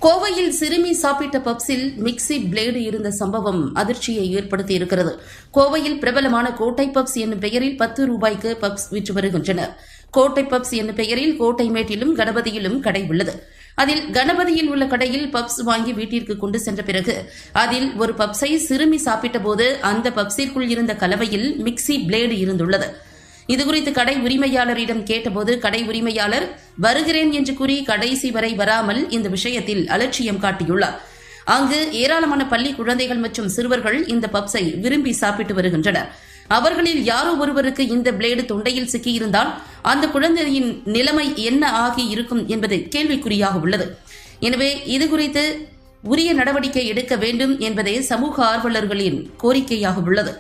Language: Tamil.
கோவையில் சிறுமி சாப்பிட்ட பப்ஸில் மிக்சி பிளேடு இருந்த சம்பவம் அதிர்ச்சியை ஏற்படுத்தியிருக்கிறது. கோவையில் பிரபலமான கோட்டை பப்ஸ் என்னும் பெயரில் 10 ரூபாய்க்கு பப்ஸ் விற்று வருகின்றனர். கோட்டை பப்ஸ் என்னும் பெயரில் கோட்டைமேட்டிலும் கணபதியிலும் கடை உள்ளது. அதில் கணபதியில் உள்ள கடையில் பப்ஸ் வாங்கி வீட்டிற்கு கொண்டு சென்ற பிறகு அதில் ஒரு பப்ஸை சிறுமி சாப்பிட்டபோது அந்த பப்ஸிற்குள் இருந்த கலவையில் மிக்சி பிளேடு இருந்துள்ளது. இதுகுறித்து கடை உரிமையாளரிடம் கேட்டபோது கடை உரிமையாளர் வருகிறேன் என்று கூறி கடைசி வரை வராமல் இந்த விஷயத்தில் அலட்சியம் காட்டியுள்ளார். அங்கு ஏராளமான பள்ளி குழந்தைகள் மற்றும் சிறுவர்கள் இந்த பப்ஸை விரும்பி சாப்பிட்டு வருகின்றனர். அவர்களில் யாரோ ஒருவருக்கு இந்த பிளேடு தொண்டையில் சிக்கியிருந்தால் அந்த குழந்தையின் நிலைமை என்ன ஆகி இருக்கும் என்பது கேள்விக்குறியாக உள்ளது. எனவே இதுகுறித்து உரிய நடவடிக்கை எடுக்க வேண்டும் என்பதே சமூக ஆர்வலர்களின் கோரிக்கையாக உள்ளது.